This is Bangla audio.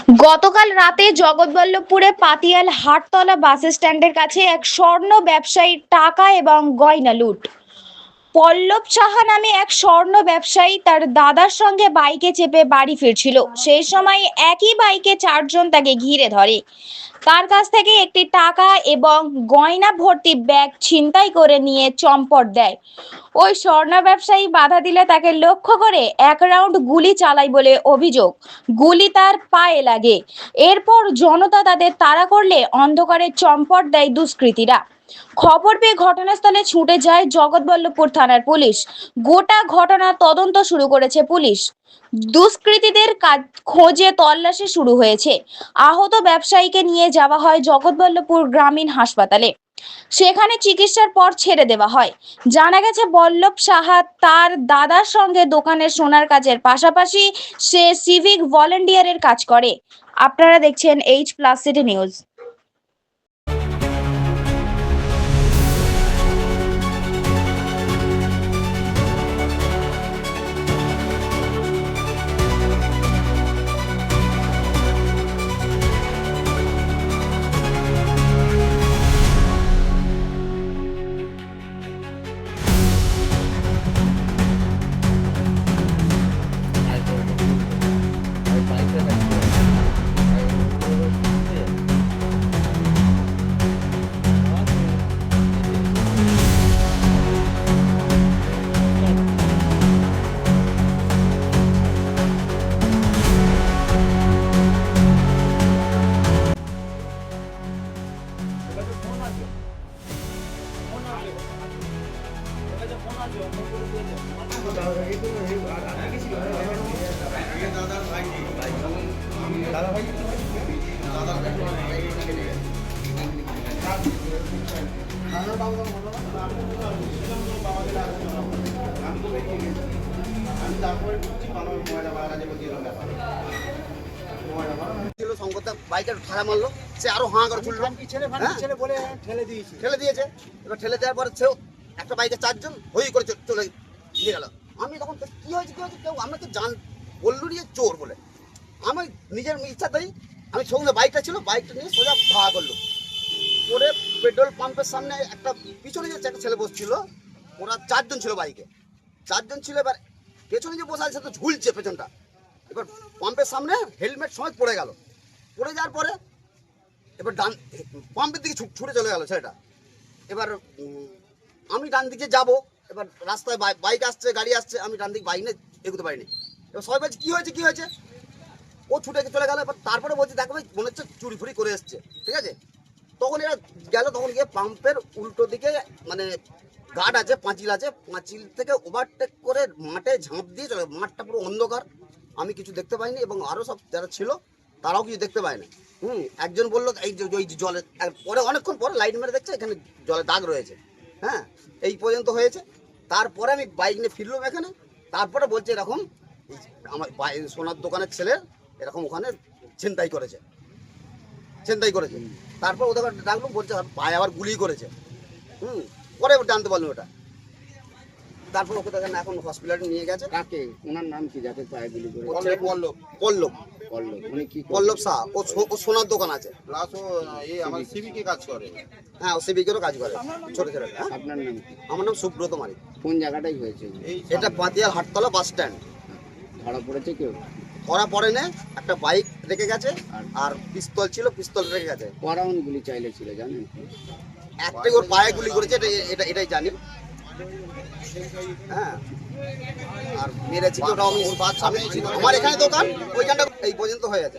গতকাল রাতে জগৎবল্লভপুরে পাতিয়াল হাটতলা বাস স্ট্যান্ডের কাছে এক স্বর্ণ ব্যবসায়ীর টাকা এবং গয়না লুট। পল্লব সাহা নামে এক স্বর্ণ ব্যবসায়ী তার দাদার সঙ্গে বাইকে চেপে বাড়ি ফিরছিল। সেই সময় একই বাইকে চারজন তাকে ঘিরে ধরে। তার কাছ থেকে একটি টাকা এবং গয়না ভর্তি ব্যাগ ছিনতাই করে নিয়ে চম্পট দেয়। ওই স্বর্ণ ব্যবসায়ী বাধা দিলে তাকে লক্ষ্য করে এক রাউন্ড গুলি চালায় বলে অভিযোগ। গুলি তার পায়ে লাগে। এরপর জনতা তাদের তাড়া করলে অন্ধকারে চম্পট দেয় দুষ্কৃতীরা। খবর পেয়ে ঘটনাস্থলে ছুটে যায় জগৎবল্লভপুর থানার পুলিশ। গোটা ঘটনা তদন্ত শুরু করেছে পুলিশ। দুষ্কৃতীদের খোঁজে তল্লাশি শুরু হয়েছে। আহত ব্যবসায়ীকে নিয়ে যাওয়া হয় জগৎবল্লভপুর গ্রামীণ হাসপাতালে। সেখানে চিকিৎসার পর ছেড়ে দেওয়া হয়। জানা গেছে পল্লব সাহা তার দাদার সঙ্গে দোকানের সোনার কাজের পাশাপাশি সে সিভিক ভলেন্টিয়ারের কাজ করে। আপনারা দেখছেন H+ সিটি নিউজ। বাইকে ঠাড়া মারলো, সে আরো হাঁ করে ছুটলো, ঠেলে দিয়েছে। এবার ঠেলে দেওয়ার পরে সেও একটা বাইকে চারজন হই করে চলে দিয়ে গেল। আমি তখন কি হয়েছে কেউ আমাকে বললো যে চোর বলে। আমি নিজের ইচ্ছাতেই আমি সঙ্গে বাইকটা ছিল, বাইকটা নিয়ে সোজা ভাড়া করলো করে পেট্রোল পাম্পের সামনে একটা পিছনে যে একটা ছেলে বসছিল, ওরা চারজন ছিল বাইকে, চারজন ছিল। এবার পেছনে যে বসা আছে তো ঝুলছে পেছনটা। এবার পাম্পের সামনে হেলমেট সমেত পড়ে গেল। পড়ে যাওয়ার পরে এবার পাম্পের দিকে ছুটে চলে গেল ছেলেটা। এবার আমি ডান দিকে যাব, এবার রাস্তায় বাইক আসছে, গাড়ি আসছে, আমি ডান দিকে বাইক নিয়ে এগোতে পারিনি। এবার সবাই বলছে কী হয়েছে, ও ছুটে চলে গেল। এবার তারপরে বলছে দেখো ভাই মনে হচ্ছে চুরি ফুরি করে এসছে, ঠিক আছে। তখন এরা গেল, তখন গিয়ে পাম্পের উল্টো দিকে মানে গার্ড আছে, পাঁচিল আছে, পাঁচিল থেকে ওভারটেক করে মাঠে ঝাঁপ দিয়ে চলে। মাঠটা পুরো অন্ধকার, আমি কিছু দেখতে পাইনি এবং আরও সব যারা ছিল তারাও কিছু দেখতে পায় না। একজন বললো এই জলে, পরে অনেকক্ষণ পরে লাইট মেরে দেখছে এখানে জলে দাগ রয়েছে। হ্যাঁ, এই পর্যন্ত হয়েছে। তারপরে আমি বাইক নিয়ে ফিরলাম এখানে। তারপরে বলছে এরকম আমার সোনার দোকানের ছেলের এরকম ওখানে ছিনতাই করেছে। তারপর ওদের ডাকলাম, বলছে পায়ে আবার গুলি করেছে। পরে জানতে পারলাম ওটা। তারপর ওকে দেখেন এখন হসপিটালে নিয়ে গেছে। কাকে, ওনার নাম কি যাকে পায়ে গুলি করে? পল্লব শাহ। ও সোনার দোকান আছে, প্লাস ও এই আমার সিভিকে কাজ করে। হ্যাঁ, ও সিভিকেরও কাজ করে, ছোট ছেলে। আপনার নাম কি? আমার নাম সুব্রত মালিক। কোন জায়গাটাই হয়েছে? এটা পাতিয়াল হাটতলা বাস স্ট্যান্ড। ধরা পড়েছে কেউ? ধরা পড়ে না, একটা বাইক রেখে গেছে আর পিস্তল ছিল, পিস্তল রেখে গেছে। করাউন গুলি চাইলে ছিল জানেন? একটাই ওর পায়ে গুলি করেছে, এটাই জানি। হ্যাঁ, আর মেরেছি ওটাও আমি। আমার এখানে দোকান, ওইখানটা এই পর্যন্ত হয়ে গেছে।